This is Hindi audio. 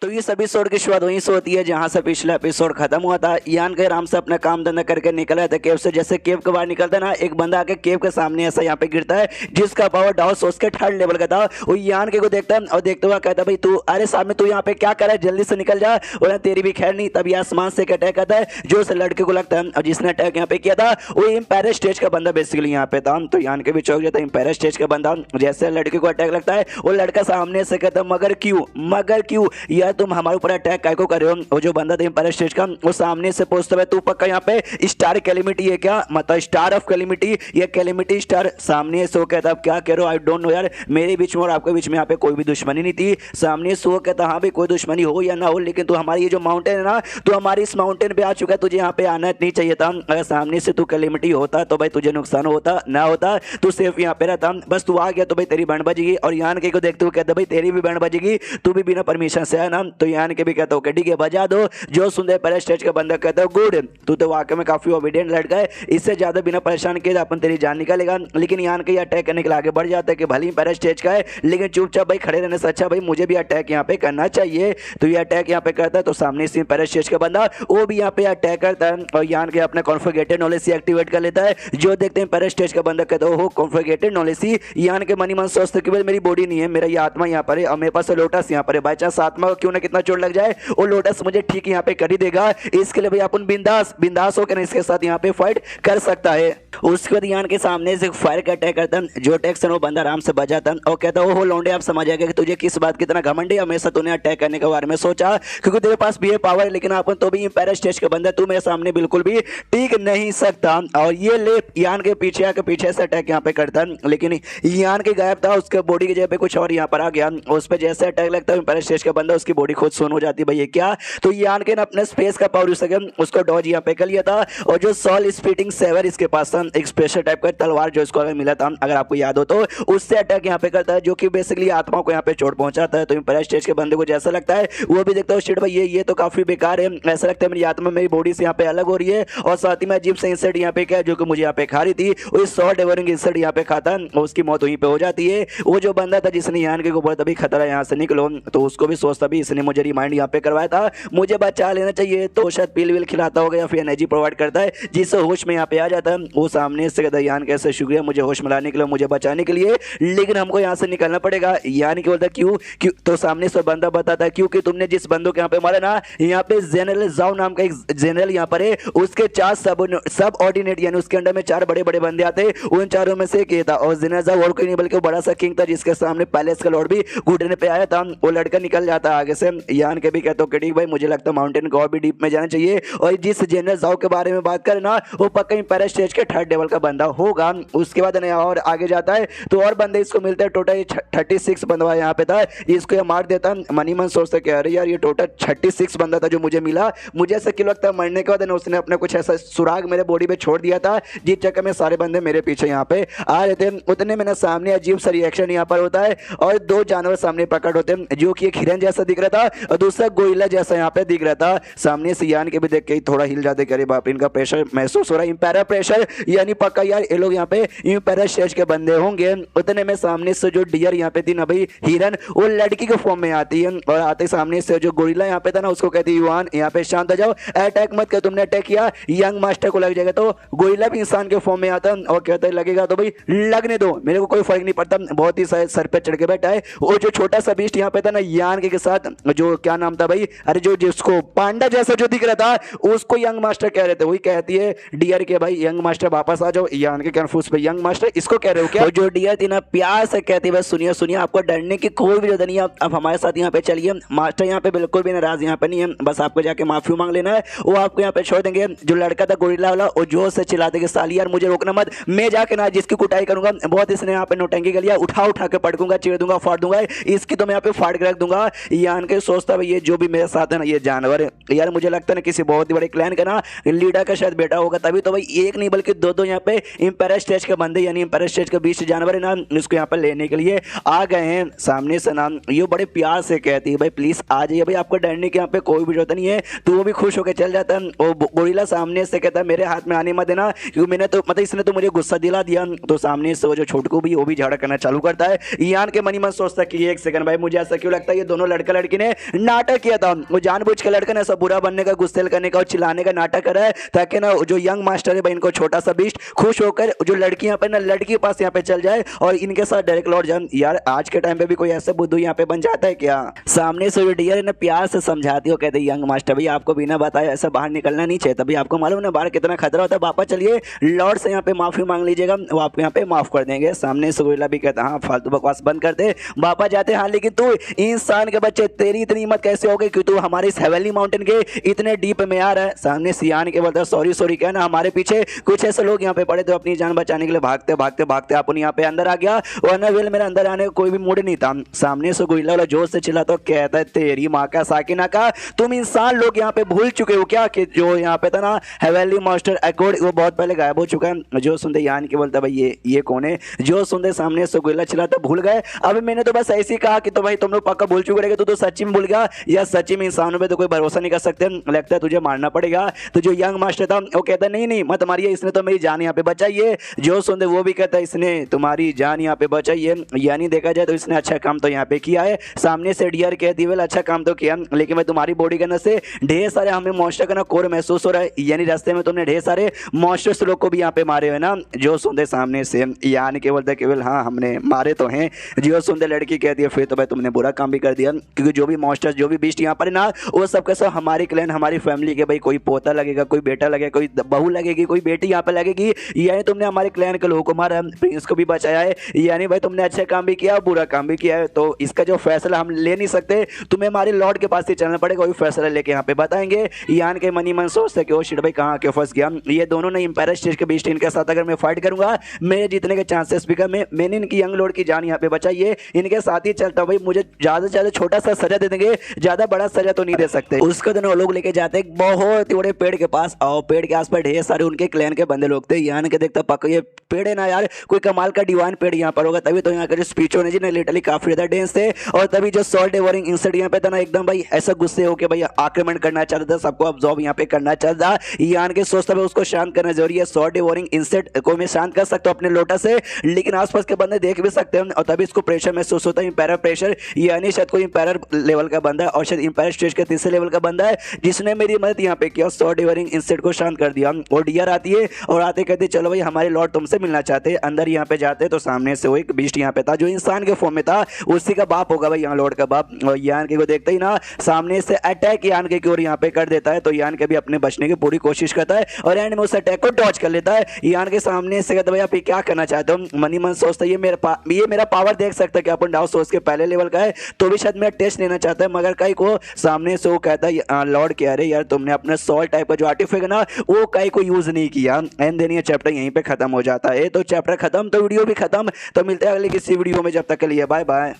तो इस एपिसोड की शुरुआत वहीं से होती है जहां से पिछला एपिसोड खत्म हुआ था। यान के आराम से अपना काम धंधा करके निकल रहा था केव से। जैसे केव के बाहर निकलता है ना, एक बंदा आके केव के सामने ऐसा यहाँ पे गिरता है जिसका पावर डाउन सोच के 3rd लेवल का था। वो यान के को देखता है और देखते हुए कहता है भाई तू, अरे सामने तू यहाँ पे क्या कर रहा है, जल्दी से निकल जा और तेरी भी खैर नहीं। तभी आसमान से एक अटैक आता है जो उस लड़के को लगता है, और जिसने अटैक यहाँ पे किया था वो एम्पायर स्टेज का बंदा बेसिकली यहाँ पे था। तो यान के भी चौक जाता है एम्पायर स्टेज का बंदा। जैसे लड़के को अटैक लगता है वो लड़का सामने से कहता है मगर क्यों यार तुम हमारे ऊपर अटैक काय को कर रहे हो। वो जो बंदा था एम्पायर स्टेज का वो सामने से पूछता है तू पक्का यहाँ पे स्टार कैलिमिटी है क्या, मतलब स्टार ऑफ कैलिमिटी या कैलिमिटी स्टार। सामने से वो कहता क्या कह रहे हो, आई डोंट नो यार, मेरे बीच में और आपके बीच में यहाँ पे कोई भी दुश्मनी नहीं थी। सामने से वो कहता हाँ भाई कोई दुश्मनी हो या ना हो, लेकिन तू हमारी ये जो माउंटेन है ना, तो हमारी इस माउंटेन पे आ चुका है, तुझे यहाँ पे आना नहीं चाहिए था। अगर सामने से तू कैलिमिटी होता तो भाई तुझे नुकसान होता, ना होता तू सिर्फ यहाँ पे रहता। बस तू आ गया तो भाई तेरी बैंड बजेगी। और यान के को देखते हुए कहता भाई तेरी भी बैंड बजेगी, तू भी बिना परमिशन से है ना। तो यान के भी कहता हूँ ठीक है बजा दो। जो सुंदर पर स्टेज का बंदा कहता है गुड, तू तो वाकई में काफी ओबीडियंट लड़का है, इससे ज्यादा बिना परेशान किए अपन तेरी जान निकालेगा। लेकिन यान के अटैक करने के लिए आगे बढ़ जाता है कि भले ही पर स्टेज का है लेकिन चुपचाप भाई खड़े रहने से अच्छा भाई मुझे भी अटैक यहाँ पे करना चाहिए। तो ये अटैक यहाँ पे करता है। तो सामने से पर स्टेज का बंदा वो भी यहाँ पे अटैक करता है और यान के अपने कॉन्फिगरेटेड नॉलेज से एक्टिवेट कर लेता है। जो देखते हैं पर स्टेज का बंदा कहता है ओहो कॉन्फिगरेटेड नॉलेज ही। यान के मनी मन सोचते कि भाई मेरी बॉडी नहीं है, मेरा ये आत्मा यहाँ पर है और मेरे पास लोटस यहाँ पर है। बाई चांस आत्मा को क्यों ना कितना चोट लग जाए वो लोटस मुझे ठीक यहाँ पे कर ही देगा। इसके लिए भाई अपन बिंदास होकर इसके साथ यहाँ पे फाइट कर सकता है। उसके बाद यान के सामने से फायर का अटैक करता है। जो अटैक से वो बंदा आराम से बजाता और कहता है ओहो लौंडे आप समझ आएगा कि तुझे किस बात की इतना घमंड है, हमेशा तूने अटैक करने के बारे में सोचा क्योंकि तेरे पास भी ये पावर है, लेकिन अपन तो भी एम्पायर स्टेज का बंदा, तू मेरे सामने बिल्कुल भी टिक नहीं सकता। और ये ले यान के पीछे आके पीछे से अटैक यहाँ पे करता है, लेकिन यान के गायब था, उसके बॉडी की जगह पे कुछ और यहाँ पर आ गया। उस पर जैसे अटैक लगता है एम्पायर स्टेज का बंदा उसकी बॉडी खुद सोन हो जाती है। भाई ये क्या, तो यान के अपने स्पेस का पावर यूज करके उसको डॉज यहाँ पे कर लिया था। और जो सॉल स्पीटिंग सेवर इसके पास था, एक स्पेशल टाइप का तलवार जो इसको अगर मिला था अगर आपको याद हो तो, उससे अटैक यहाँ पे करता है जो कि बेसिकली आत्मा को यहाँ पे चोट पहुंचाता है। तो एम्पायर स्टेज के बंदे को जैसा लगता है वो भी देखता है शिट भाई ये तो काफी बेकार है, ऐसा लगता है मेरी आत्मा मेरी बॉडी से यहाँ पे अलग हो रही है और साथ ही में अजीब से इंसेक्ट यहाँ पे क्या जो कि मुझे यहाँ पे खा रही थी, वो 100 डेवरिंग इंसेक्ट यहाँ पे खाता है और उसकी मौत वहीं पे हो जाती है। वो जो बंदा था जिसने यान के को बोला तभी खतरा यहाँ से निकलो, तो उसको भी सोचता भी इसने मुझे रिमाइंड यहाँ पे करवाया था, मुझे बचा लेना चाहिए। तो शायद पील विल खिलाता होगा या फिर एनर्जी प्रोवाइड करता है जिससे होश में यहाँ पे आ जाता है। वो सामने से कहता है यान कैसे शुक्रिया मुझे होश में लाने के लिए, मुझे बचाने के लिए, लेकिन हमको यहाँ से निकलना पड़ेगा। यान के बोलता क्यों, तो सामने से बंदा बताता है क्योंकि तुमने जिस बंदों के यहाँ पे मारा ना, यहाँ पे जनरल जाओ नाम का एक जनरल यहाँ पर है, उसके 4 सब ऑर्डिनेट यानी उसके अंडर में 4 बड़े बड़े बंदे आते, उन चारों में से एक ये था। और जनरल जाओ और कोई नहीं बल्कि वो बड़ा सा किंग था जिसके सामने पैलेस का लॉर्ड भी घुटने पे आया था। वो लड़का निकल जाता आगे से। यान के भी कहते हो ठीक भाई मुझे लगता है माउंटेन को और भी डीप में जाना चाहिए, और जिस जनरल जाओ के बारे में बात करें ना वो पक्का एम्पायर स्टेज के 3rd लेवल का बंदा होगा। उसके बाद और आगे जाता है तो और बंदे इसको मिलते हैं। टोटल 36 बंदा यहाँ पे था, इसको ये मार देता। मनी मन सोचता क्या अरे यार ये टोटल 36 बंदा था जो मुझे मिला, मुझे ऐसा क्यों लगता है मरने के बाद उसने अपने कुछ ऐसा सुराग मेरे बॉडी पे छोड़ दिया था जिस चक्कर में सारे बंदे मेरे पीछे यहाँ पे आ रहे थे। उतने में सामने अजीब सा रिएक्शन यहाँ पर होता है और 2 जानवर सामने प्रकट होते हैं, जो कि एक हिरन जैसा दिख रहा था और दूसरा गोरिल्ला जैसा यहाँ पे दिख रहा था। सामने से यान के भी देख के थोड़ा हिल जाते करे बाप इनका प्रेशर महसूस हो रहा है, एम्पायर प्रेशर, यानी पक्का यार ये लोग यहाँ पे एम्पायर स्टेज के बंदे होंगे। उतने में सामने से जो डियर यहाँ पे थी ना भाई हिरन, वो लड़की के फॉर्म में आती है और आते सामने से जो गोरिल्ला यहाँ पे था ना उसको कहती है युवान यहाँ पे शांत हो जाओ, अटैक मत कर, तुमने अटैक किया यंग मास्टर को लग जाएगा। तो गोरिल्ला भी इंसान के फॉर्म में आता है और कहता है लगेगा तो भाई लगने दो, मेरे को कोई फर्क नहीं पड़ता। बहुत ही सर पे चढ़ के बैठा है। वो जो छोटा सा बीस्ट यहाँ पे था ना यान के साथ, जो क्या नाम था भाई, अरे जो जिसको पांडा जैसा जो दिख रहा था उसको यंग मास्टर कह रहे थे। वही कहती है डियर के भाई यंग मास्टर वापस आ जाओ। यान के कंफ्यूज पे यंग मास्टर इसको कह रहे हो क्या? जो डियर थी ना प्यार से कहती है सुनिए सुनिए आपको डरने की कोई भी जरूरत नहीं है, आप हमारे साथ यहाँ पे चलिए। मास्टर यहाँ पे बिल्कुल भी नाराज यहाँ पे नहीं है, बस आपको जाके माफी मांग लेना है, वो आपको यहाँ पे छोड़ देंगे। जो लड़का था गोरिल्ला वाला वो जोर से चिल्लाते कि साली यार मुझे रोकना मत, मैं जाके ना जिसकी कुटाई करूंगा, बहुत इसने यहाँ पे नोटंकी कर लिया, उठा के पटकूंगा, चीर दूंगा, फाड़ दूंगा, इसकी तो मैं यहाँ पे फाड़ के रख दूंगा। यान के सोचता भाई ये जो भी मेरे साथ है ना ये जानवर है यार, मुझे लगता है ना किसी बहुत ही बड़े क्लैन का ना लीडर का शायद बेटा होगा, तभी तो भाई एक नहीं बल्कि 2 यहाँ पे एम्पायर स्टेज के बंदे यानी एम्पायर स्टेज के 20 जानवर है ना इसको यहाँ पे लेने के लिए आ गए हैं। सामने से ना ये बड़े प्यार से कहती है भाई प्लीज आ जाइए भाई, आपको डरने की यहाँ पे कोई भी जरूरत नहीं है। तो वो भी खुश होकर चल जाता है। और गोरिल्ला सामने से कहता है मेरे हाथ में आने मत देना क्योंकि मैंने तो मतलब इसने तो मुझे गुस्सा दिला दिया। तो सामने से वो जो छोटकू भी वो भी झगड़ा करना चालू करता है। यान के मनी मन सोचता कि एक सेकंड भाई मुझे ऐसा क्यों लगता है ये दोनों लड़का लड़की लड़की ने नाटक किया था। वो जानबूझ के लड़का ने ऐसा बुरा बनने का, गुस्सेल करने का और चिल्लाने का नाटक कर रहा है ताकि ना जो यंग मास्टर है भाई, इनको छोटा सा बीस्ट खुश होकर जो लड़की यहाँ पे ना लड़की के पास यहाँ पे चल जाए और इनके साथ डायरेक्ट लौट जाए। यार आज के टाइम पे भी कोई ऐसा बुद्धू यहाँ पे बन जाता है क्या? सामने से डियर ने प्यार से समझाती हो, कहते यंग मास्टर भाई आपको बिना बताए ऐसा बाहर निकलना नहीं चाहिए, तभी आपको मालूम ना बाहर कितना खतरा होता है। पापा चलिए लॉर्ड से यहाँ पे माफी मांग लीजिएगा, वो आपको यहाँ पे माफ कर देंगे। सामने से गोरिल्ला भी कहता हाँ फालतू बकवास बंद कर दे। पापा जाते हाँ लेकिन तू इंसान के बच्चे, तेरी इतनी हिम्मत कैसे हो गई कि तू हमारे इस हेवनली माउंटेन के इतने डीप में आ रहा है? सामने सियान के बोलता सॉरी सॉरी कहना, हमारे पीछे कुछ ऐसे लोग यहाँ पे पड़े तो अपनी जान बचाने के लिए भागते भागते भागते अपन यहाँ पे अंदर आ गया, वरना वेल मेरा अंदर आने का कोई भी मूड नहीं था। सामने से गोरिल्ला वाला जोर से चिल्ला तो कहता है तेरी माँ का साकिना का, तुम इंसान लोग यहाँ पे भूल चुके हो क्या कि जो यहाँ पे था ना हेवनली मास्टर एक्वार्ड वो बहुत पहले गायब हो चुका है। जो सुनते यान के बोलता भाई ये कौन है? जो सुनते सामने से गोरिल्ला चिल्ला तो भूल गए, अब मैंने तो बस ऐसे ही कहा कि तो भाई तुम लोग पक्का भूल चुके रहेगा, तो सच्ची में भूल गया या सच्ची में इंसानों पे तो कोई भरोसा नहीं कर सकते, लगता है तुझे मारना पड़ेगा। तो जो यंग मास्टर था वो कहता नहीं नहीं मत मारिए, इसने तो मेरी जान यहाँ पे बचाई है। जो सुनते वो भी कहता है इसने तुम्हारी जान यहाँ पे बचाई है, यानी देखा जाए तो इसने अच्छा काम तो यहाँ पे किया है। सामने से डियर कहती है अच्छा काम तो किया, लेकिन मैं तुम्हारी बॉडी के अंदर से ढेर सारे हमें मॉन्स्टर का ना कोर महसूस हो रहा है, यानी रास्ते में तुमने ढेर सारे मॉन्स्टर्स लोग को भी यहाँ पे मारे हुए ना। जो सुनते सामने से यानी केवल हाँ हमने मारे तो हैं। जो सुनते लड़की कहती है फिर तो भाई तुमने बुरा काम भी कर दिया, क्योंकि जो भी मॉन्स्टर्स जो भी बीस्ट यहाँ पर ना वो सब का सब हमारी क्लैन हमारी फैमिली के, भाई कोई पोता लगेगा, कोई बेटा लगेगा, कोई बहू लगेगी, कोई बेटी यहाँ पे लगेगी, यानी तुमने हमारे क्लैन के लोगों को मारा, प्रिंस को भी बचाया है, यानी भाई तुमने अच्छा काम भी किया बुरा काम भी किया है। तो इसका जो फैसला हम ले नहीं सकते, तुम्हें हमारे लॉर्ड के पास ही चलना पड़ेगा, वही फैसला लेके यहाँ पे बताएंगे। यान के मनी मन सोचते कि ओ शिट भाई कहाँ के फंस गया, ये दोनों ने इंपायर स्टेज के बीच इनके साथ अगर मैं फाइट करूंगा मेरे जीतने के चांसेस भी कम है। मैंने इनकी यंग लॉर्ड की जान यहाँ पे बचाई है, इनके साथ ही चलता भाई, मुझे ज्यादा से ज्यादा छोटा सा सजा दे देंगे, ज्यादा बड़ा सजा तो नहीं दे सकते। उसको दोनों लोग लेके जाते एक बहुत बड़े पेड़ के पास, और पेड़ के आसपास ढेर सारे उनके क्लैन के बंदे लोग थे। यान के देखता पक्का ये पेड़ है ना यार, कोई कमाल का डिवाइन पेड़ यहाँ पर होगा, तभी तो यहाँ का जो स्पीच होने जी ने लिटरली काफी ज्यादा डेंस थे। और तभी जो सॉल्ट डेवरिंग इंसेक्ट यहाँ पे था ना एकदम भाई ऐसा गुस्से हो के भाई आक्रमण करना चाहता था, सबको अब्सॉर्ब यहाँ पे करना चाहता। यान के सोचता है उसको शांत करना जरूरी है, सॉल्ट डेवरिंग इंसेक्ट को मैं शांत कर सकता हूँ अपने लोटा से, लेकिन आसपास के बंदे देख भी सकते हैं। और तभी इसको प्रेशर महसूस होता है, इंपायर प्रेशर, यानी शायद कोई इंपायर लेवल का बंदा है और शायद इंपायर स्टेज के तीसरे लेवल का बंदा है जिसने मेरी मदद यहाँ पे किया, सॉल्ट डेवरिंग इंसेक्ट को शांत कर दिया। और डियर आती है और आते कहते चलो भाई हमारे लॉर्ड तुमसे मिलना चाहते हैं। अंदर यहाँ पे जाते तो सामने से वो एक बीस्ट यहाँ पे था जो इंसान के फॉर्म में था, उसी का बाप होगा भाई यहाँ लॉर्ड का बाप। और यान के को देखते ही ना सामने से अटैक यान के की ओर यहाँ पे कर देता है, तो यान के भी अपने बचने की पूरी कोशिश करता है और एंड में उस अटैक को डॉज कर लेता है। यान के सामने से कहता भाई आप क्या करना चाहते हो? मनी मन सोचता है ये मेरा पावर देख सकता है कि अपन डाउन सोच के पहले लेवल का है, तो भी शायद मेरा टेस्ट लेना चाहता है, मगर कई को सामने से वो कहता है लॉर्ड कह रहे यार तुमने अपने सॉल्ट टाइप का जो आर्टिफिक है ना वो कई को यूज नहीं किया। एंड देन ये चैप्टर यहीं पे खत्म हो जाता है। तो चैप्टर खत्म तो वीडियो भी खत्म, तो मिलते हैं अगले किसी वीडियो में, जब तक के लिए बाय बाय।